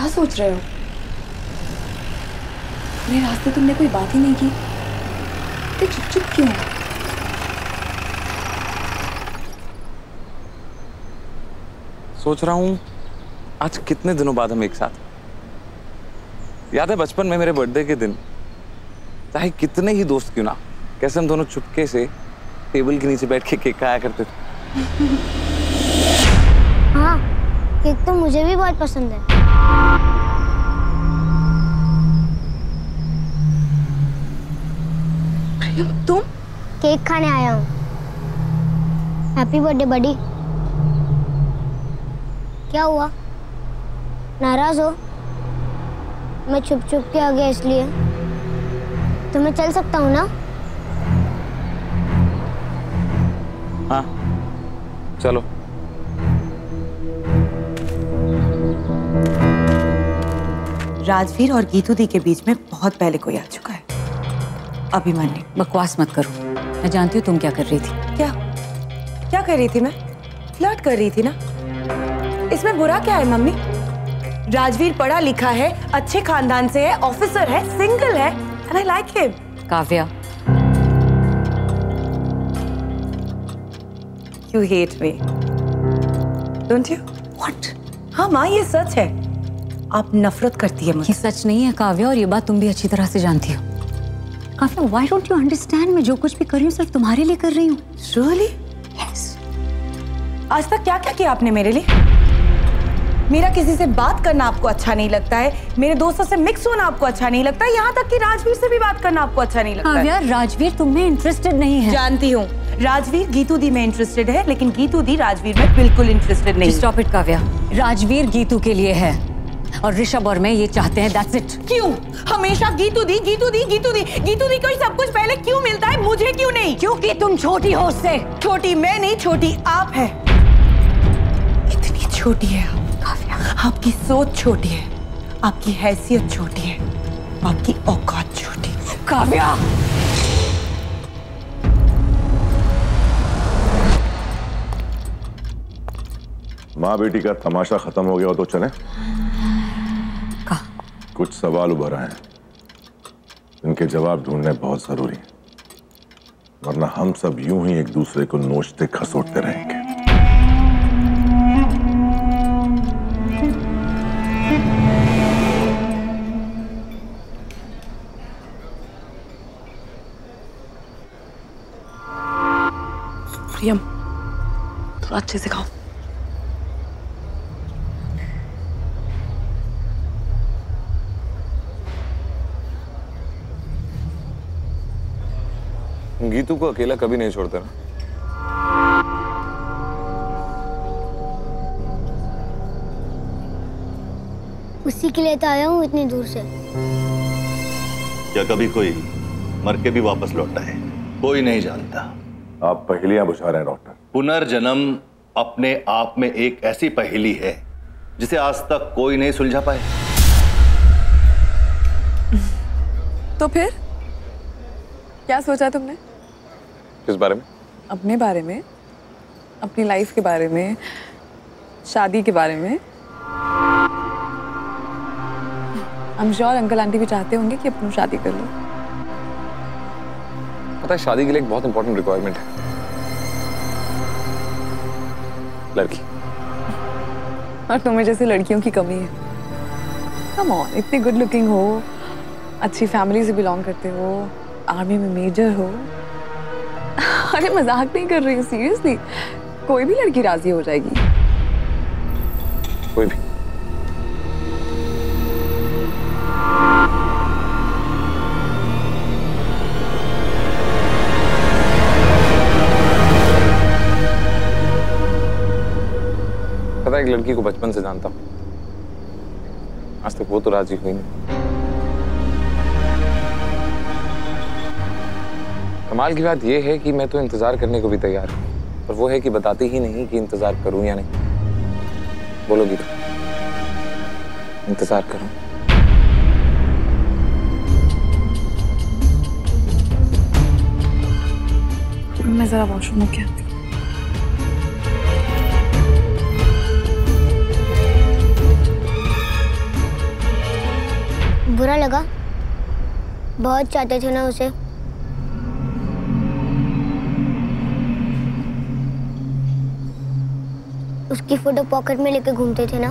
क्या सोच रहे हो? मेरे रास्ते तुमने कोई बात ही नहीं की, तो चुप चुप क्यों? सोच रहा हूँ आज कितने दिनों बाद हम एक साथ। याद है बचपन में मेरे बर्थडे के दिन, चाहे कितने ही दोस्त क्यों ना, कैसे हम दोनों चुपके से टेबल के नीचे बैठ के केक खाया करते थे। हाँ, केक तो मुझे भी बहुत पसंद है। तुम? केक खाने आया हूँ। हैप्पी बर्थडे बडी। क्या हुआ? नाराज हो? मैं छुप छुप के आ गया इसलिए। तो मैं चल सकता हूँ ना? हाँ, चलो। राजवीर और गीतू दी के बीच में बहुत पहले कोई आ चुका है। अभिमन्यु। बकवास मत करो, मैं जानती हूँ तुम क्या कर रही थी। क्या कर रही थी मैं? फ्लर्ट कर रही थी ना। इसमें बुरा क्या है मम्मी? राजवीर पढ़ा लिखा है, अच्छे खानदान से है, ऑफिसर है, सिंगल है, and I like him. Kavya, you hate me, don't you? What? हाँ माँ, ये सच है। आप नफरत करती है मुझसे। ये सच नहीं है काव्या, और ये बात तुम भी अच्छी तरह से जानती हो। Kavya, why don't you understand? मैं जो कुछ भी कर रही हूँ सिर्फ तुम्हारे लिए कर रही हूँ। Really? Yes. आज तक क्या क्या किया आपने मेरे लिए? मेरा किसी से बात करना आपको अच्छा नहीं लगता है, मेरे दोस्तों से मिक्स होना आपको अच्छा नहीं लगता है, यहाँ तक कि राजवीर से भी बात करना आपको अच्छा नहीं लगता काव्या, राजवीर तुम में इंटरेस्टेड नहीं है। जानती हूँ, राजवीर गीतू दी में इंटरेस्टेड है, लेकिन गीतू दी राजवीर में बिल्कुल इंटरेस्टेड नहीं। स्टॉप इट काव्या, राजवीर गीतू के लिए है और ऋषभ और मैं ये चाहते हैं, दैट्स इट। क्यों हमेशा गीतू दी गीतू दी गीतू दी गीतू दी को ही सब कुछ पहले क्यों मिलता है, मुझे क्यों नहीं? क्योंकि तुम छोटी हो उससे। छोटी मैं नहीं, छोटी आप है। इतनी छोटी है आप। काव्या, आपकी सोच छोटी है, आपकी हैसियत छोटी है, आपकी औकात छोटी है। काव्या, माँ बेटी का तमाशा खत्म हो गया हो तो चले? कुछ सवाल उभर आए हैं, इनके जवाब ढूंढने बहुत जरूरी है, वरना हम सब यूं ही एक दूसरे को नोचते खसोटते रहेंगे। प्रियम, थोड़ा अच्छे से खाओ। गीतू को अकेला कभी नहीं छोड़ते ना। उसी के लिए तो आया हूँ इतनी दूर से। क्या कभी कोई मर के भी वापस लौटा है? कोई नहीं जानता। आप पहेलियां बुझा रहे हैं डॉक्टर। पुनर्जन्म अपने आप में एक ऐसी पहेली है जिसे आज तक कोई नहीं सुलझा पाए। तो फिर क्या सोचा तुमने? किस बारे में? अपने बारे में, अपनी लाइफ के बारे में, शादी के बारे में। I'm sure अंकल आंटी भी चाहते होंगे कि अपन शादी कर लो। पता है, शादी के लिए एक बहुत इंपॉर्टेंट रिक्वायरमेंट है, लड़की। और तुम्हें जैसे लड़कियों की कमी है। कम ऑन, इतनी गुड लुकिंग हो, अच्छी फैमिली से बिलोंग करते हो, आर्मी में मेजर हो। अरे मजाक नहीं कर रही हूँ, सीरियसली। कोई भी लड़की राजी हो जाएगी। कोई भी। पता है, एक लड़की को बचपन से जानता हूँ, आज तक वो तो राजी हुई नहीं। कमाल की बात यह है कि मैं तो इंतजार करने को भी तैयार हूँ, पर वो है कि बताती ही नहीं कि इंतजार करूं या नहीं। बोलोगी तो इंतजार करूं? मैं जरा वॉशरूम होके आती हूँ। बुरा लगा? बहुत चाहते थे ना उसे। उसकी फोटो पॉकेट में लेके घूमते थे ना।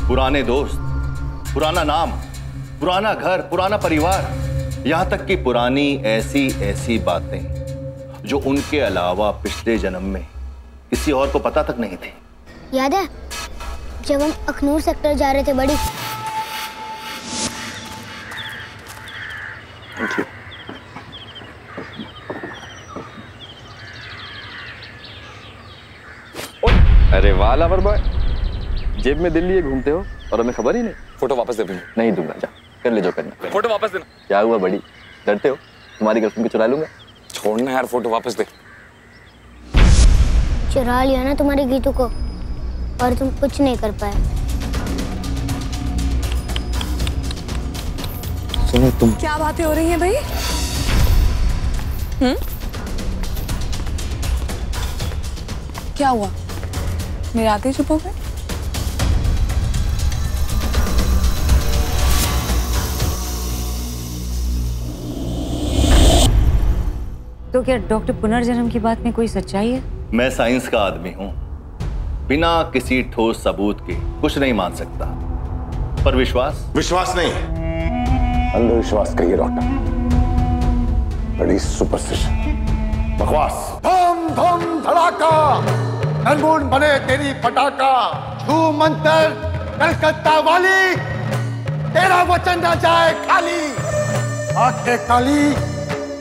पुराने दोस्त, पुराना नाम, पुराना घर, पुराना परिवार, यहाँ तक कि पुरानी ऐसी ऐसी बातें जो उनके अलावा पिछले जन्म में किसी और को पता तक नहीं थी। याद है जब हम अखनूर सेक्टर जा रहे थे बड़ी? अरे वाह लवर बॉय, जेब में दिल लिए घूमते हो और हमें खबर ही नहीं। फोटो वापस दे। नहीं दूंगा, जा कर ले जो करना। फोटो वापस देना। क्या हुआ बड़ी, डरते हो? तुम्हारी गर्लफ्रेंड को चुरा लूंगा। छोड़ना यार, फोटो वापस दे। चुरा लिया ना तुम्हारी गीतू को और तुम कुछ नहीं कर पाए। सुनो तुम, क्या बातें हो रही हैं भाई? क्या हुआ? मेरे आते ही चुप हो गए? तो क्या डॉक्टर पुनर्जन्म की बात में कोई सच्चाई है? मैं साइंस का आदमी हूं, बिना किसी ठोस सबूत के कुछ नहीं मान सकता, पर विश्वास नहीं, अंधविश्वास कहिए डॉक्टर। बड़ी सुपरस्टिशन, बकवास। धम धम धड़ाका, ननमुन बने तेरी पटाखा, छू मंतर कलकत्ता वाली, तेरा वचन न जाए खाली। आंखें काली,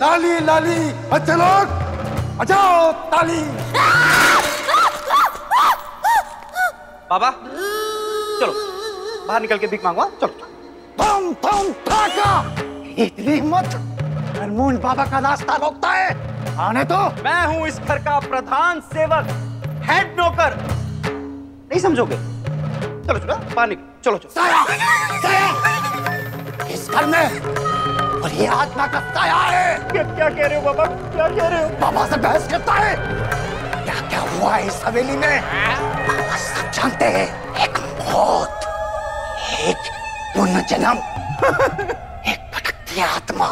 लाली लाली, बच्चे लोग बजाओ ताली। बाबा चलो बाहर निकल के भीख मांगो, चलो। धम धम धड़ाका, इतनी हिम्मत, ननमुन बाबा का रास्ता रोकता है, आने तो। मैं हूं इस घर का प्रधान सेवक, हेड नौकर, नहीं समझोगे? चलो चलो बाहर निकलो, चलो चलो। साया, साया, इस घर में और ये आत्मा का साया है। क्या कह रहे हो बाबा, क्या कह रहे हो? बाबा से बहस करता है। क्या क्या हुआ इस हवेली में बाबा सब जानते हैं। एक मौत, एक पुनर्जन्म, एक भटकती आत्मा।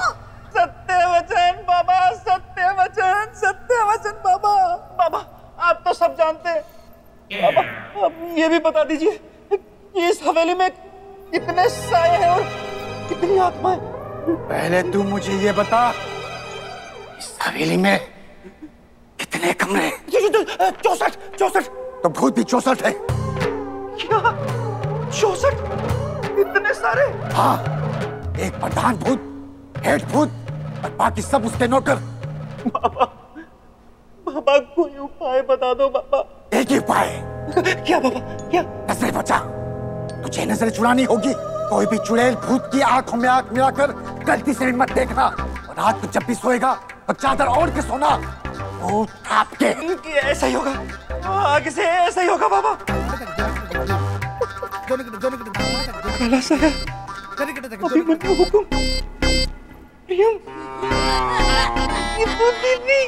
सत्य वचन बाबा, सत्य वचन, सत्य वचन बाबा। बाबा आप तो सब जानते हैं। बाबा अब ये भी बता दीजिए कि इस हवेली में कितने साए हैं और कितनी आत्माएं? पहले तू मुझे ये बता, इस हवेली में कितने कमरे? 64, 64। तो भूत भी 64 है। क्या 64? इतने सारे? हाँ, एक प्रधान भूत, हेड भूत और बाकी सब उसके नौकर। बाबा बाबा कोई उपाय बता दो बाबा। एक ही उपाय। क्या बाबा, क्या? नजरें बचा, तुझे नजरें चुरानी होगी। कोई भी चुड़ैल भूत की आंखों में आंख मिलाकर गलती से भी मत देखना, और रात को जब भी सोएगा तो चादर ओढ़ के सोना, भूत आपके। ऐसा ही होगा, आगे से ऐसा ही होगा बाबा। कैसा है? अभी मनु हुकुम। प्रियम, ये तो दीदी।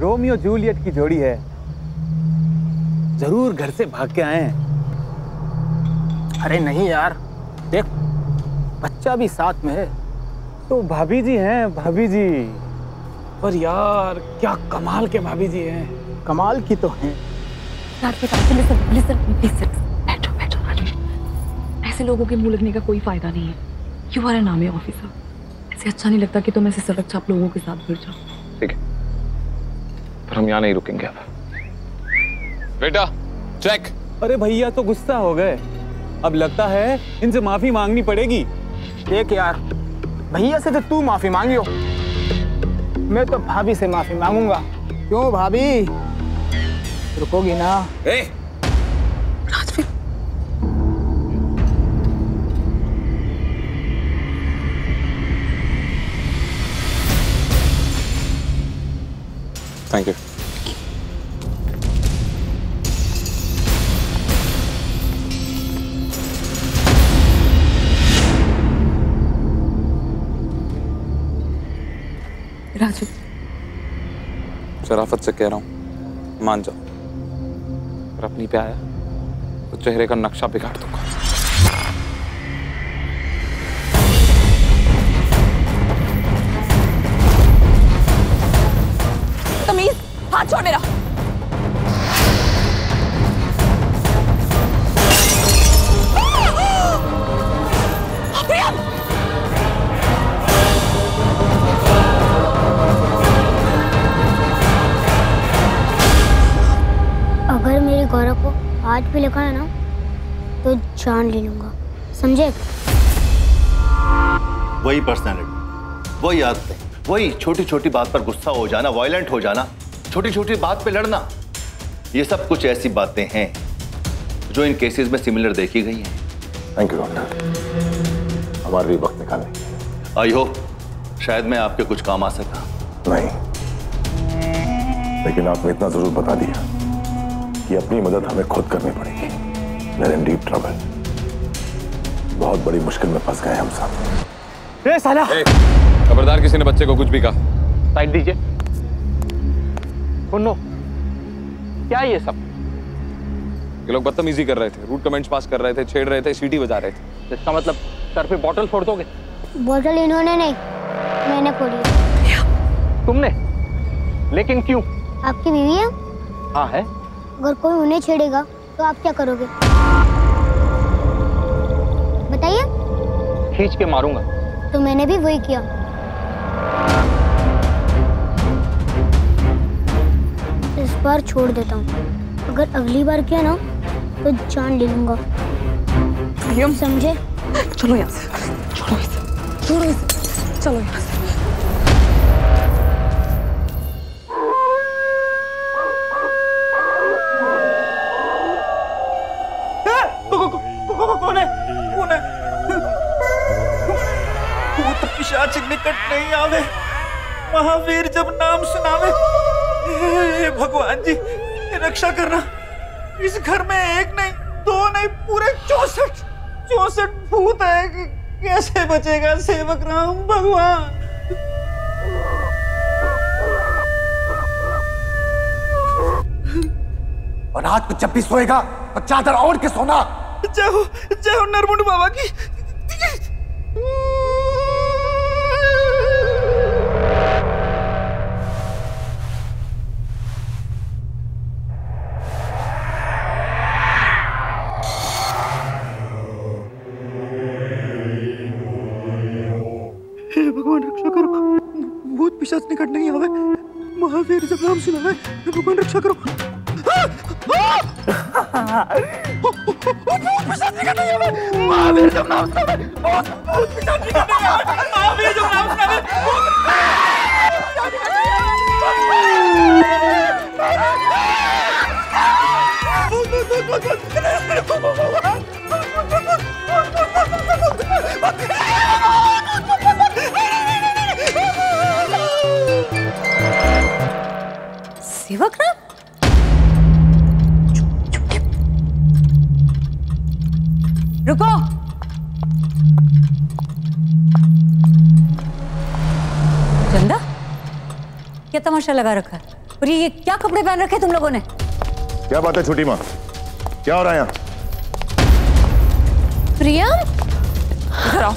रोमियो जूलियट की जोड़ी है, जरूर घर से भाग के आए हैं। अरे नहीं यार, देख बच्चा भी साथ में है। तो भाभी जी हैं, भाभी जी। पर यार क्या कमाल के भाभी जी हैं। कमाल की तो हैं। बैठो बैठो राजवीर, ऐसे लोगों के मुंह लगने का कोई फायदा नहीं है। You are an army officer, ऐसे अच्छा नहीं लगता कि तुम ऐसे सड़क छाप लोगों के साथ फिर जाओ। ठीक है, पर हम यहाँ नहीं रुकेंगे अब। बेटा चेक। अरे भैया तो गुस्सा हो गए, अब लगता है इनसे माफी मांगनी पड़ेगी। देख यार, भैया से तो तू माफी मांगियो, मैं तो भाभी से माफी मांगूंगा। क्यों भाभी, रुकोगी ना? Rajveer thank you. राजू, शराफत से कह रहा हूं, मान जाओ। अगर अपनी पे आया तो चेहरे का नक्शा बिगाड़ दूंगा। तमीज, हाथ छोड़ मेरा। प्रियम! अगर मेरे गौरव को आज भी लिखा है ना तो जान ले लूंगा, समझे? वही पर्सनैलिटी, वही आदतें, वही छोटी छोटी बात पर गुस्सा हो जाना, वायलेंट हो जाना, छोटी छोटी बात पे लड़ना, ये सब कुछ ऐसी बातें हैं जो इन केसेस में सिमिलर देखी गई हैं। थैंक यू डॉक्टर, हमारे भी वक्त निकालने। आई होप शायद मैं आपके कुछ काम आ सका। नहीं, लेकिन आपने इतना जरूर बता दिया कि अपनी मदद हमें खुद करनी पड़ेगी। We're in deep trouble। बहुत बड़ी मुश्किल में फंस गए हम सब। ए साला! खबरदार किसी ने बच्चे को कुछ भी कहा। साइड दीजिए। सुनो, क्या ये सब? ये लोग बदतमीजी कर रहे थे, रूड कमेंट्स पास कर रहे थे, छेड़ रहे थे, सीटी बजा रहे थे। इसका मतलब सर पे बॉटल फोड़ दोगे? बोतल इन्होंने नहीं, मैंने फोड़ी। तुमने? लेकिन क्यों? आपकी बीवी है? हाँ है। अगर कोई उन्हें छेड़ेगा तो आप क्या करोगे? बताइए। खींच के मारूंगा। तो मैंने भी वही किया। इस बार छोड़ देता हूँ, अगर अगली बार किया ना तो जान ले लूंगा, समझे? चलो यहाँ से, छोड़ो इसे, छोड़ो इसे, चलो यहाँ से। कौन है? कौन है? वो तो पिशाच निकट नहीं आवे, महावीर जब नाम सुनावे। हे भगवान जी, रक्षा करना। इस घर में एक नहीं, दो नहीं, पूरे 64 भूत है। कैसे बचेगा सेवक राम भगवान? और रात को जब भी सोएगा तो चादर ओढ़ के सोना। जय हो नरमुंड बाबा की। हे भगवान रक्षा करो, भूत पिशाच निकट नहीं आवे, महावीर जब नाम सुनावे। हे भगवान रक्षा करो। महावीर जब नाम सुनावे, भूत पिशाच निकट नहीं आवे, महावीर जब नाम सुनावे। सेवक राम? रुको। चंदा, क्या तमाशा लगा रखा है? और ये क्या कपड़े पहन रखे तुम लोगों ने? क्या बात है छोटी माँ, क्या हो रहा है यहाँ? प्रियम, इधर आओ,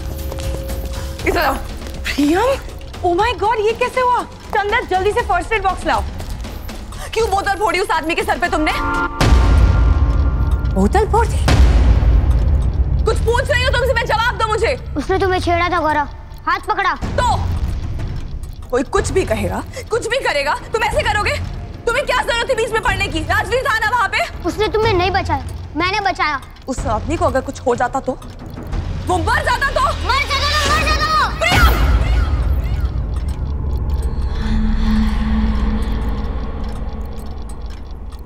इधर आओ। प्रियम, ओ माय गॉड, ये कैसे हुआ? चंदा, जल्दी से फर्स्ट एड बॉक्स लाओ। क्यों बोतल फोड़ी उस आदमी के सर पे तुमने? बोतल फोड़ दी? कुछ पूछ रही हो तुमसे, मैं जवाब दो मुझे। उसने तुम्हें छेड़ा था गौरव, हाथ पकड़ा। तो कोई कुछ भी कहेगा, कुछ भी करेगा, तुम ऐसे करोगे? तुम्हें क्या जरूरत थी बीच में पड़ने की? राजवीर था ना वहाँ पे। उसने तुम्हें नहीं बचाया, मैंने बचाया। उस आदमी को अगर कुछ हो जाता तो? वो मर जाता तो? मर जाता वो। प्रियम!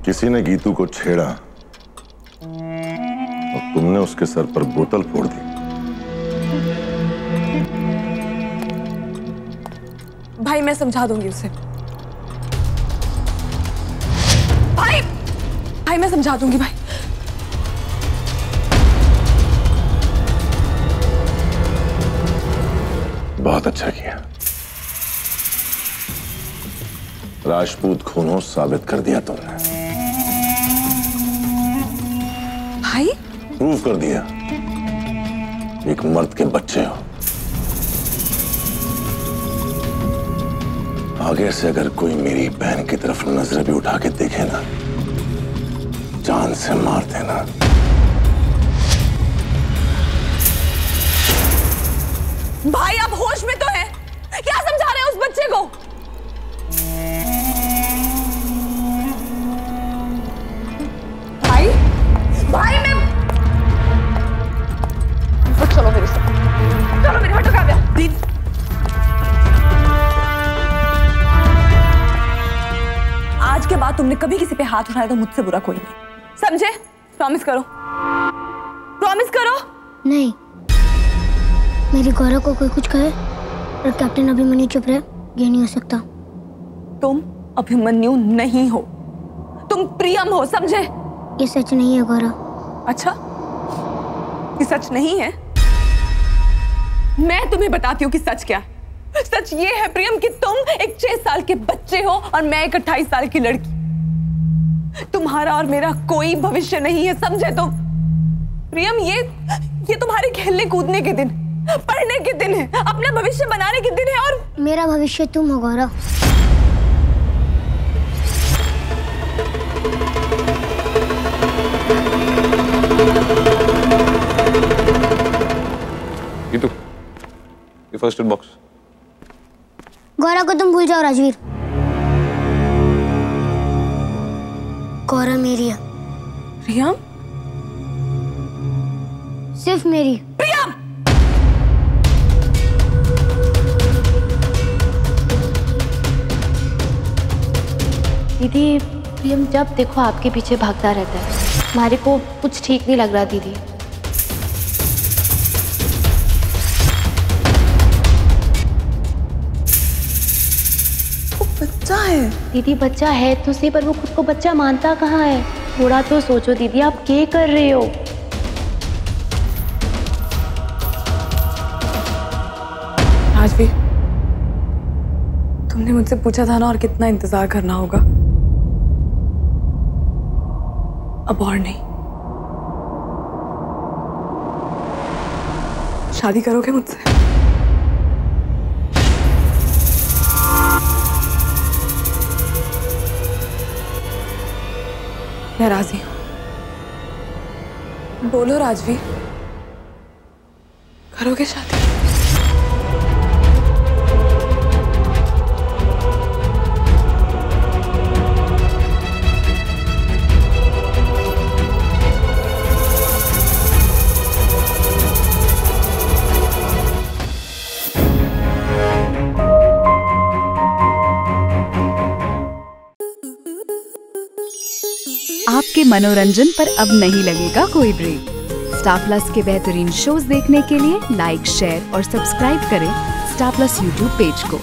किसी ने गीतू को छेड़ा और तुमने उसके सर पर बोतल फोड़ दी। भाई, मैं समझा दूंगी उसे। भाई मैं समझा दूंगी भाई। बहुत अच्छा किया। राजपूत खून साबित कर दिया तुमने। भाई प्रूव कर दिया एक मर्द के बच्चे हो। आगे से अगर कोई मेरी बहन की तरफ नजर भी उठा के देखे ना, जान से मार देना। भाई आप होश में तो हैं? क्या समझा रहे हैं उस बच्चे को? भाई भाई मैं चलो मेरे साथ, चलो मेरे हटो। काव्या आज के बाद तुमने कभी किसी पे हाथ उठाया तो मुझसे बुरा कोई नहीं, समझे? प्रॉमिस करो, प्रॉमिस करो। नहीं, मेरी गौरव को कोई कुछ कहे और कैप्टन अभिमन्यु चुप रहे, ये नहीं हो सकता। तुम अभिमन्यु नहीं हो, तुम प्रियम हो, समझे? ये सच नहीं है गौरव। अच्छा, ये सच नहीं है? मैं तुम्हें बताती हूँ कि सच क्या है। सच ये है प्रियम कि तुम एक 6 साल के बच्चे हो और मैं एक 28 साल की लड़की। तुम्हारा और मेरा कोई भविष्य नहीं है, समझे तुम? प्रियम ये तुम्हारे खेलने कूदने के दिन, पढ़ने के दिन है, अपना भविष्य बनाने के दिन है। और मेरा भविष्य तुम हो गौरव। ये फर्स्ट एड बॉक्स। गौरव को तुम भूल जाओ राजवीर। गौरव मेरी है। प्रियम? सिर्फ मेरी। प्रियम! दीदी, प्रियम जब देखो आपके पीछे भागता रहता है। हमारे को कुछ ठीक नहीं लग रहा दीदी। बच्चा है दीदी, बच्चा है तो सही, पर वो खुद को बच्चा मानता कहाँ है? थोड़ा तो सोचो दीदी, आप क्या कर रहे हो? राजवीर, तुमने मुझसे पूछा था ना और कितना इंतजार करना होगा। अब और नहीं। शादी करोगे मुझसे? मैं राजी हूं। बोलो राजवीर, करोगे शादी? आपके मनोरंजन पर अब नहीं लगेगा कोई ब्रेक। स्टार प्लस के बेहतरीन शोज देखने के लिए लाइक, शेयर और सब्सक्राइब करें स्टार प्लस यूट्यूब पेज को।